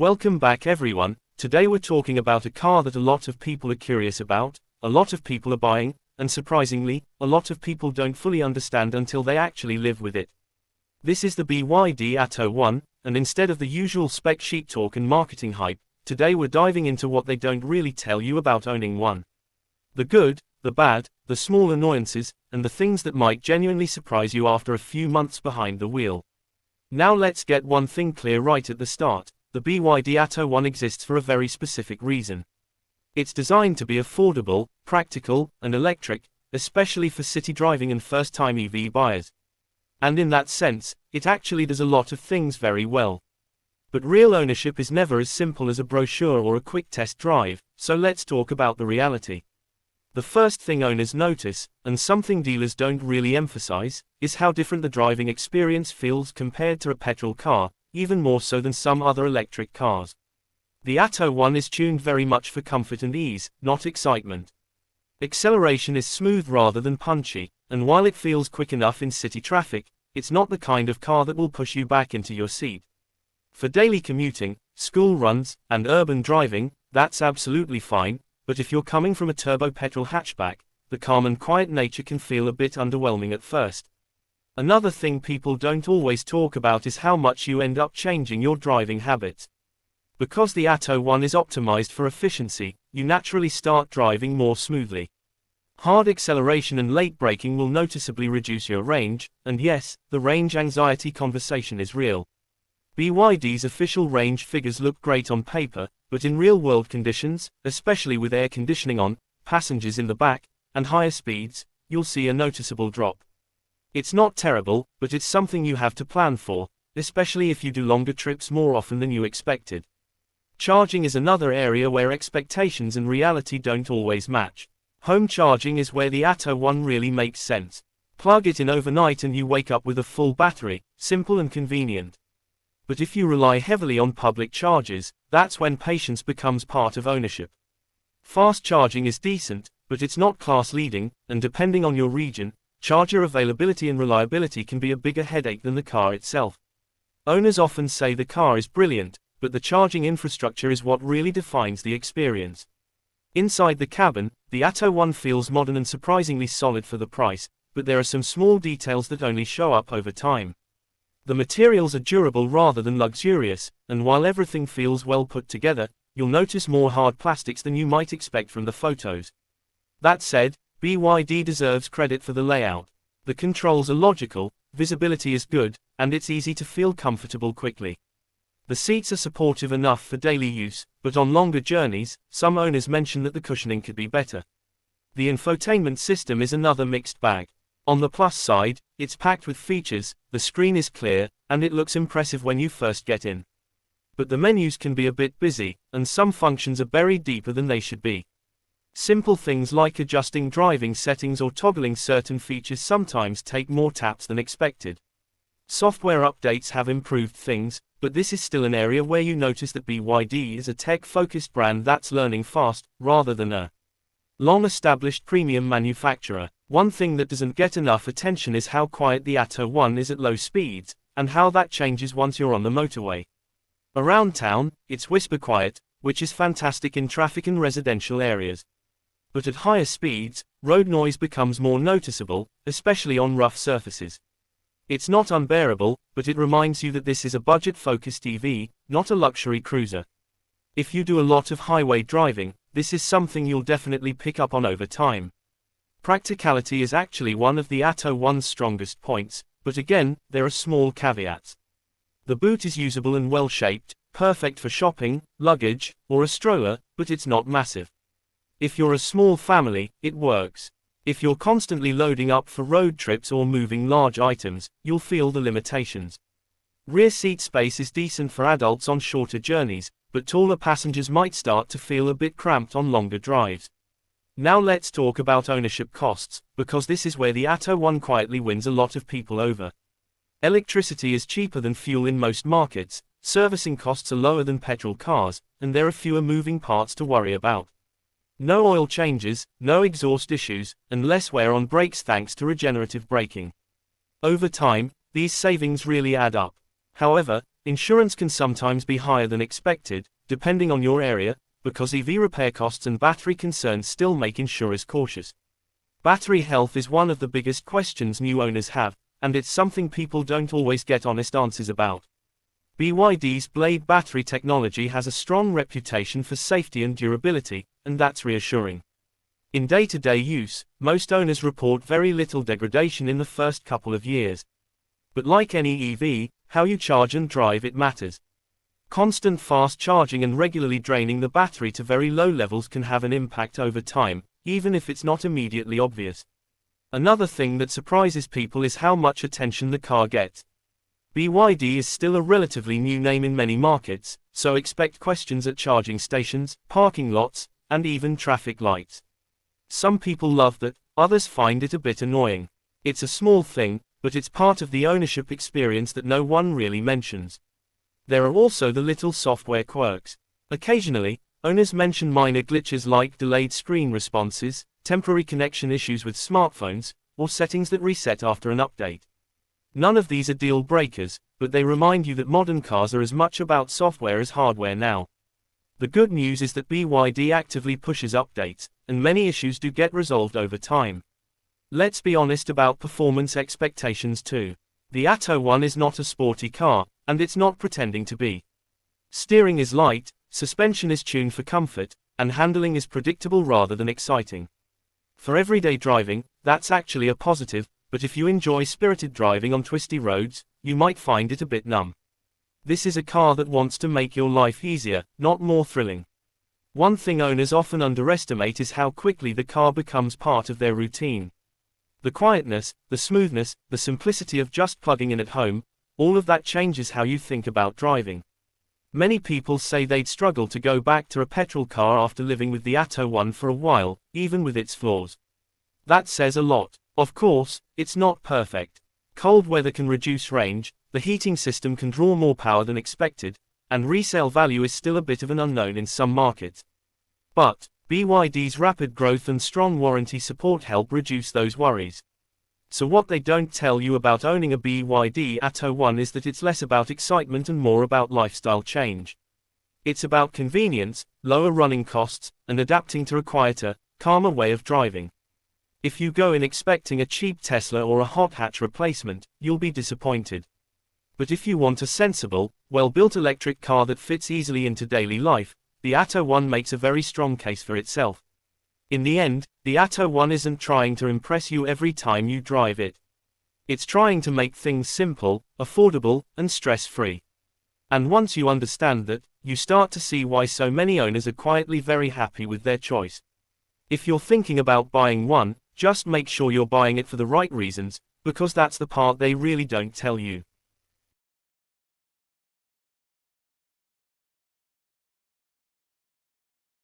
Welcome back everyone. Today we're talking about a car that a lot of people are curious about, a lot of people are buying, and surprisingly, a lot of people don't fully understand until they actually live with it. This is the BYD ATTO 1, and instead of the usual spec sheet talk and marketing hype, today we're diving into what they don't really tell you about owning one. The good, the bad, the small annoyances, and the things that might genuinely surprise you after a few months behind the wheel. Now let's get one thing clear right at the start. The BYD ATTO 1 exists for a very specific reason. It's designed to be affordable, practical, and electric, especially for city driving and first-time EV buyers. And in that sense, it actually does a lot of things very well. But real ownership is never as simple as a brochure or a quick test drive, so let's talk about the reality. The first thing owners notice, and something dealers don't really emphasize, is how different the driving experience feels compared to a petrol car, even more so than some other electric cars. The ATTO 1 is tuned very much for comfort and ease, not excitement. Acceleration is smooth rather than punchy, and while it feels quick enough in city traffic, it's not the kind of car that will push you back into your seat. For daily commuting, school runs, and urban driving, that's absolutely fine, but if you're coming from a turbo petrol hatchback, the calm and quiet nature can feel a bit underwhelming at first. Another thing people don't always talk about is how much you end up changing your driving habits. Because the ATTO 1 is optimized for efficiency, you naturally start driving more smoothly. Hard acceleration and late braking will noticeably reduce your range, and yes, the range anxiety conversation is real. BYD's official range figures look great on paper, but in real-world conditions, especially with air conditioning on, passengers in the back, and higher speeds, you'll see a noticeable drop. It's not terrible, but it's something you have to plan for, especially if you do longer trips more often than you expected. Charging is another area where expectations and reality don't always match. Home charging is where the ATTO 1 really makes sense. Plug it in overnight and you wake up with a full battery, simple and convenient. But if you rely heavily on public chargers, that's when patience becomes part of ownership. Fast charging is decent, but it's not class-leading, and depending on your region, charger availability and reliability can be a bigger headache than the car itself. Owners often say the car is brilliant, but the charging infrastructure is what really defines the experience. Inside the cabin, the ATTO 1 feels modern and surprisingly solid for the price, but there are some small details that only show up over time. The materials are durable rather than luxurious, and while everything feels well put together, you'll notice more hard plastics than you might expect from the photos. That said, BYD deserves credit for the layout. The controls are logical, visibility is good, and it's easy to feel comfortable quickly. The seats are supportive enough for daily use, but on longer journeys, some owners mention that the cushioning could be better. The infotainment system is another mixed bag. On the plus side, it's packed with features, the screen is clear, and it looks impressive when you first get in. But the menus can be a bit busy, and some functions are buried deeper than they should be. Simple things like adjusting driving settings or toggling certain features sometimes take more taps than expected. Software updates have improved things, but this is still an area where you notice that BYD is a tech-focused brand that's learning fast, rather than a long-established premium manufacturer. One thing that doesn't get enough attention is how quiet the ATTO 1 is at low speeds, and how that changes once you're on the motorway. Around town, it's whisper quiet, which is fantastic in traffic and residential areas. But at higher speeds, road noise becomes more noticeable, especially on rough surfaces. It's not unbearable, but it reminds you that this is a budget-focused EV, not a luxury cruiser. If you do a lot of highway driving, this is something you'll definitely pick up on over time. Practicality is actually one of the ATTO 1's strongest points, but again, there are small caveats. The boot is usable and well-shaped, perfect for shopping, luggage, or a stroller, but it's not massive. If you're a small family, it works. If you're constantly loading up for road trips or moving large items, you'll feel the limitations. Rear seat space is decent for adults on shorter journeys, but taller passengers might start to feel a bit cramped on longer drives. Now let's talk about ownership costs, because this is where the ATTO 1 quietly wins a lot of people over. Electricity is cheaper than fuel in most markets, servicing costs are lower than petrol cars, and there are fewer moving parts to worry about. No oil changes, no exhaust issues, and less wear on brakes thanks to regenerative braking. Over time, these savings really add up. However, Insurance can sometimes be higher than expected, depending on your area, because EV repair costs and battery concerns still make insurers cautious. Battery health is one of the biggest questions new owners have, and it's something people don't always get honest answers about. BYD's Blade battery technology has a strong reputation for safety and durability, and that's reassuring. In day-to-day use, most owners report very little degradation in the first couple of years. But like any EV, how you charge and drive it matters. Constant fast charging and regularly draining the battery to very low levels can have an impact over time, even if it's not immediately obvious. Another thing that surprises people is how much attention the car gets. BYD is still a relatively new name in many markets, so expect questions at charging stations, parking lots, and even traffic lights. Some people love that, others find it a bit annoying. It's a small thing, but it's part of the ownership experience that no one really mentions. There are also the little software quirks. Occasionally, owners mention minor glitches like delayed screen responses, temporary connection issues with smartphones, or settings that reset after an update. None of these are deal breakers, but they remind you that modern cars are as much about software as hardware now. The good news is that BYD actively pushes updates, and many issues do get resolved over time. Let's be honest about performance expectations too. The ATTO 1 is not a sporty car, and it's not pretending to be. Steering is light, suspension is tuned for comfort, and handling is predictable rather than exciting. For everyday driving, that's actually a positive, but if you enjoy spirited driving on twisty roads, you might find it a bit numb. This is a car that wants to make your life easier, not more thrilling. One thing owners often underestimate is how quickly the car becomes part of their routine. The quietness, the smoothness, the simplicity of just plugging in at home, all of that changes how you think about driving. Many people say they'd struggle to go back to a petrol car after living with the ATTO 1 for a while, even with its flaws. That says a lot. Of course, it's not perfect. Cold weather can reduce range, the heating system can draw more power than expected, and resale value is still a bit of an unknown in some markets. But BYD's rapid growth and strong warranty support help reduce those worries. So what they don't tell you about owning a BYD ATTO 1 is that it's less about excitement and more about lifestyle change. It's about convenience, lower running costs, and adapting to a quieter, calmer way of driving. If you go in expecting a cheap Tesla or a hot hatch replacement, you'll be disappointed. But if you want a sensible, well-built electric car that fits easily into daily life, the ATTO 1 makes a very strong case for itself. In the end, the ATTO 1 isn't trying to impress you every time you drive it. It's trying to make things simple, affordable, and stress-free. And once you understand that, you start to see why so many owners are quietly very happy with their choice. If you're thinking about buying one, just make sure you're buying it for the right reasons, because that's the part they really don't tell you.